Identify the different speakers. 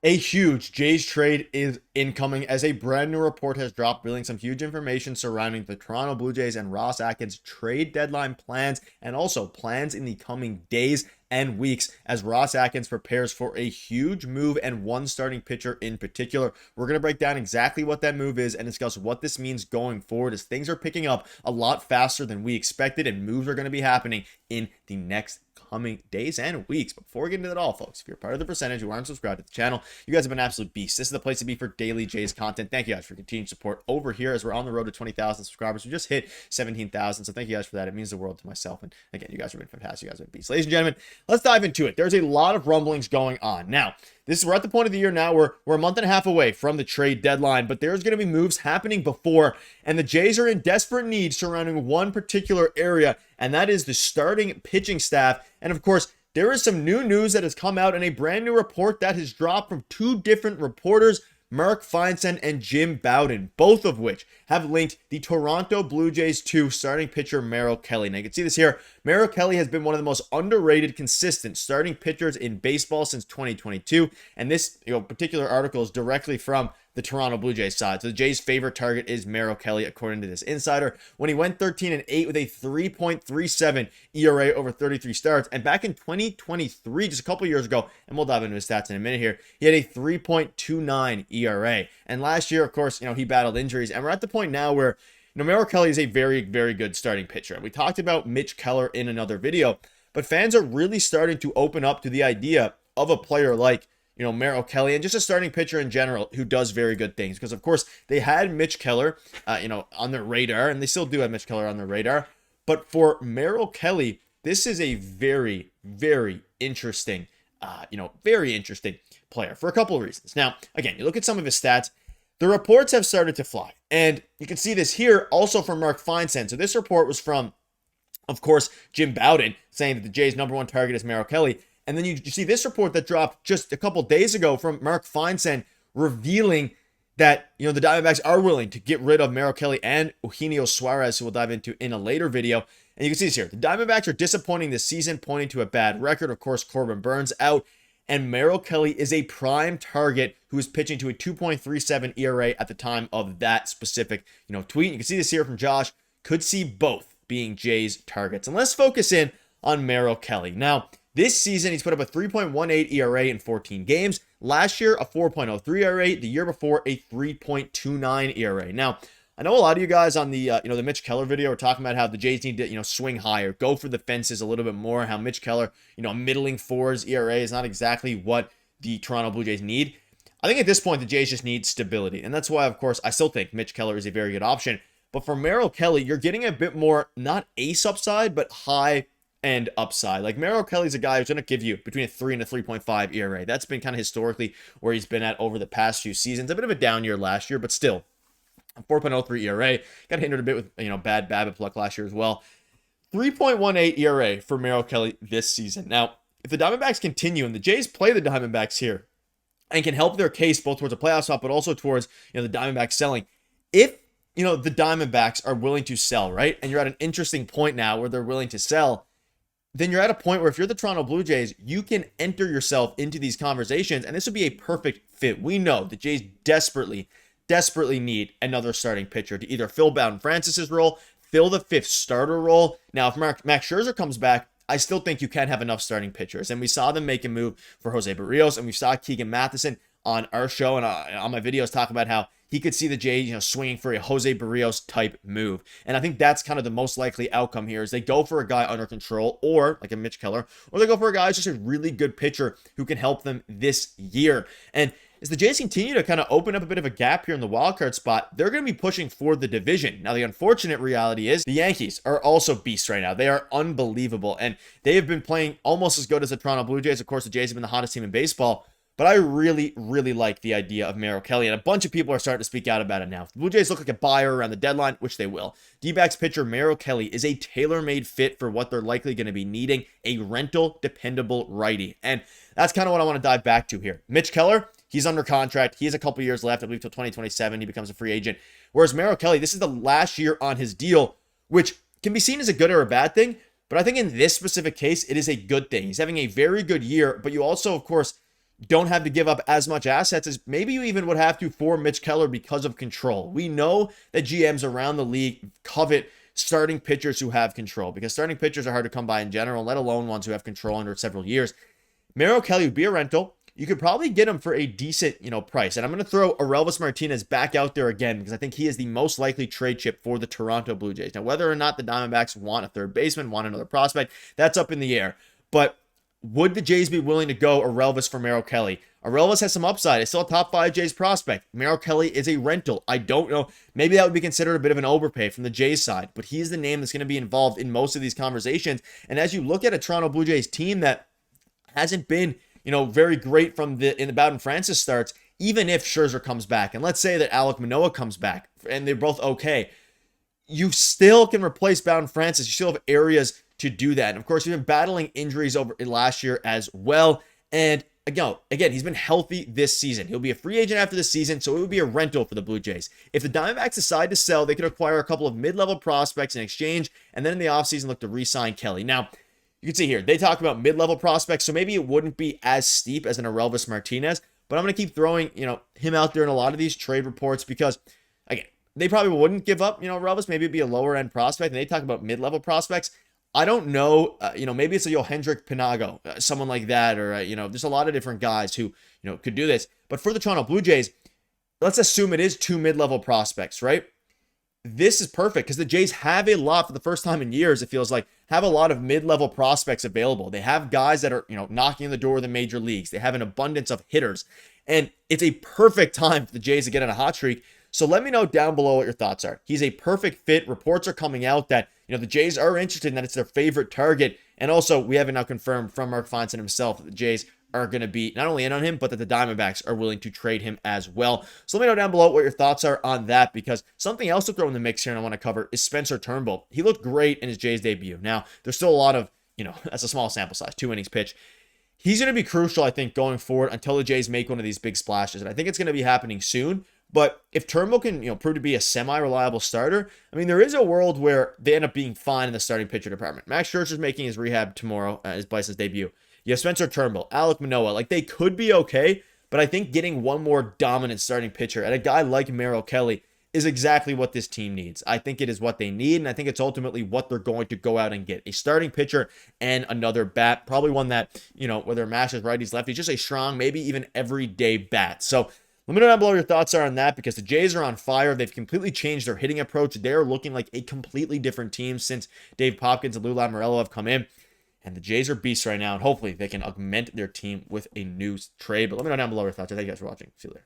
Speaker 1: A huge Jays trade is incoming as a brand new report has dropped, revealing some huge information surrounding the Toronto Blue Jays and Ross Atkins trade deadline plans and also plans in the coming days and weeks as Ross Atkins prepares for a huge move and one starting pitcher in particular. We're going to break down exactly what that move is and discuss what this means going forward as things are picking up a lot faster than we expected and moves are going to be happening in the next coming days and weeks. But before we get into that all, folks, if you're part of the percentage who aren't subscribed to the channel, you guys have been absolute beasts. This is the place to be for daily Jays content. Thank you guys for continued support over here as we're on the road to 20,000 subscribers. We just hit 17,000, so thank you guys for that. It means the world to myself. And again, you guys have been fantastic. You guys have been beasts. Ladies and gentlemen, let's dive into it. There's a lot of rumblings going on. Now, we're at the point of the year now where we're a month and a half away from the trade deadline, but there's going to be moves happening before, and the Jays are in desperate need surrounding one particular area, and that is the starting pitching staff. And of course, there is some new news that has come out in a brand new report that has dropped from two different reporters, Mark Feinsand and Jim Bowden, both of which have linked the Toronto Blue Jays to starting pitcher Merrill Kelly. Now you can see this here. Merrill Kelly has been one of the most underrated, consistent starting pitchers in baseball since 2022. And this particular article is directly from the Toronto Blue Jays side. So the Jays' favorite target is Merrill Kelly, according to this insider, when he went 13-8 with a 3.37 ERA over 33 starts. And back in 2023, just a couple years ago, and we'll dive into his stats in a minute here, he had a 3.29 ERA. And last year, of course, he battled injuries. And we're at the point now where Merrill Kelly is a very, very good starting pitcher. We talked about Mitch Keller in another video, but fans are really starting to open up to the idea of a player like Merrill Kelly and just a starting pitcher in general who does very good things. Because, of course, they had Mitch Keller, on their radar, and they still do have Mitch Keller on their radar. But for Merrill Kelly, this is a very, very interesting, player for a couple of reasons. Now, again, you look at some of his stats, the reports have started to fly. And you can see this here also from Mark Feinsand. So this report was from, of course, Jim Bowden saying that the Jays' number one target is Merrill Kelly. And then you see this report that dropped just a couple days ago from Mark Feinsand revealing that, the Diamondbacks are willing to get rid of Merrill Kelly and Eugenio Suarez, who we'll dive into in a later video. And you can see this here. The Diamondbacks are disappointing this season, pointing to a bad record. Of course, Corbin Burns out. And Merrill Kelly is a prime target who is pitching to a 2.37 ERA at the time of that specific, tweet. You can see this here from Josh. Could see both being Jays targets. And let's focus in on Merrill Kelly. Now, this season, he's put up a 3.18 ERA in 14 games. Last year, a 4.03 ERA. The year before, a 3.29 ERA. Now, I know a lot of you guys on the the Mitch Keller video are talking about how the Jays need to swing higher, go for the fences a little bit more. How Mitch Keller, middling fours ERA is not exactly what the Toronto Blue Jays need. I think at this point the Jays just need stability, and that's why, of course, I still think Mitch Keller is a very good option. But for Merrill Kelly, you're getting a bit more not ace upside, but high and upside. Like Merrill Kelly's a guy who's going to give you between a 3 and a 3.5 ERA. That's been kind of historically where he's been at over the past few seasons. A bit of a down year last year, but still. 4.03 ERA. Got hindered a bit with, bad BABIP luck last year as well. 3.18 ERA for Merrill Kelly this season. Now, if the Diamondbacks continue, and the Jays play the Diamondbacks here, and can help their case both towards a playoff spot, but also towards, the Diamondbacks selling. If, the Diamondbacks are willing to sell, right? And you're at an interesting point now where they're willing to sell, then you're at a point where if you're the Toronto Blue Jays, you can enter yourself into these conversations, and this would be a perfect fit. We know the Jays desperately need another starting pitcher to either fill Bowden Francis's role, fill the fifth starter role. Now, if Max Scherzer comes back, I still think you can have enough starting pitchers. And we saw them make a move for José Berríos, and we saw Keegan Matheson on our show and on my videos talk about how he could see the Jays, swinging for a José Berríos type move. And I think that's kind of the most likely outcome here is they go for a guy under control or like a Mitch Keller, or they go for a guy who's just a really good pitcher who can help them this year. And as the Jays continue to kind of open up a bit of a gap here in the wildcard spot, they're going to be pushing for the division. Now, the unfortunate reality is the Yankees are also beasts right now. They are unbelievable, and they have been playing almost as good as the Toronto Blue Jays. Of course, the Jays have been the hottest team in baseball, but I really, really like the idea of Merrill Kelly, and a bunch of people are starting to speak out about it now. The Blue Jays look like a buyer around the deadline, which they will. D-backs pitcher Merrill Kelly is a tailor-made fit for what they're likely going to be needing, a rental, dependable righty. And that's kind of what I want to dive back to here. Mitch Keller, he's under contract. He has a couple years left, I believe, till 2027. He becomes a free agent. Whereas Merrill Kelly, this is the last year on his deal, which can be seen as a good or a bad thing. But I think in this specific case, it is a good thing. He's having a very good year, but you also, of course, don't have to give up as much assets as maybe you even would have to for Mitch Keller because of control. We know that GMs around the league covet starting pitchers who have control, because starting pitchers are hard to come by in general, let alone ones who have control under several years. Merrill Kelly would be a rental. You could probably get him for a decent, price. And I'm going to throw Aurelvis Martinez back out there again because I think he is the most likely trade chip for the Toronto Blue Jays. Now, whether or not the Diamondbacks want a third baseman, want another prospect, that's up in the air. But would the Jays be willing to go Aurelvis for Merrill Kelly? Aurelvis has some upside. It's still a top 5 Jays prospect. Merrill Kelly is a rental. I don't know. Maybe that would be considered a bit of an overpay from the Jays side, but he's the name that's going to be involved in most of these conversations. And as you look at a Toronto Blue Jays team that hasn't been, very great from the Bowden Francis starts, even if Scherzer comes back, and let's say that Alek Manoah comes back, and they're both okay, you still can replace Bowden Francis. You still have areas to do that. And of course, he's been battling injuries over last year as well. And again, he's been healthy this season. He'll be a free agent after the season, so it would be a rental for the Blue Jays. If the Diamondbacks decide to sell, they could acquire a couple of mid-level prospects in exchange, and then in the offseason look to re-sign Kelly. Now, you can see here, they talk about mid-level prospects, so maybe it wouldn't be as steep as an Aurelvis Martinez, but I'm going to keep throwing, him out there in a lot of these trade reports because, again, they probably wouldn't give up, Aurelvis. Maybe it'd be a lower-end prospect, and they talk about mid-level prospects. I don't know, maybe it's a Yohendrick Pinago, someone like that, or, there's a lot of different guys who, could do this. But for the Toronto Blue Jays, let's assume it is 2 mid-level prospects, right? This is perfect because the Jays have a lot, for the first time in years, it feels like, have a lot of mid-level prospects available. They have guys that are, knocking on the door of the major leagues. They have an abundance of hitters. And it's a perfect time for the Jays to get on a hot streak. So let me know down below what your thoughts are. He's a perfect fit. Reports are coming out that, the Jays are interested in that it's their favorite target. And also, we have it now confirmed from Mark Feinstein himself that the Jays are going to be not only in on him, but that the Diamondbacks are willing to trade him as well. So let me know down below what your thoughts are on that, because something else to throw in the mix here and I want to cover is Spencer Turnbull. He looked great in his Jays debut. Now, there's still a lot of, that's a small sample size, 2 innings pitch. He's going to be crucial, I think, going forward until the Jays make one of these big splashes. And I think it's going to be happening soon. But if Turnbull can, prove to be a semi-reliable starter, I mean, there is a world where they end up being fine in the starting pitcher department. Max Scherzer's making his rehab tomorrow, his Bison's debut. You have Spencer Turnbull, Alek Manoah. Like, they could be okay, but I think getting one more dominant starting pitcher at a guy like Merrill Kelly is exactly what this team needs. I think it is what they need, and I think it's ultimately what they're going to go out and get. A starting pitcher and another bat, probably one that, whether mashes righties, lefties, just a strong, maybe even everyday bat. So let me know down below what your thoughts are on that, because the Jays are on fire. They've completely changed their hitting approach. They're looking like a completely different team since Dave Popkins and Lou Lamoriello have come in. And the Jays are beasts right now, and hopefully they can augment their team with a new trade. But let me know down below your thoughts. Thank you guys for watching. See you later.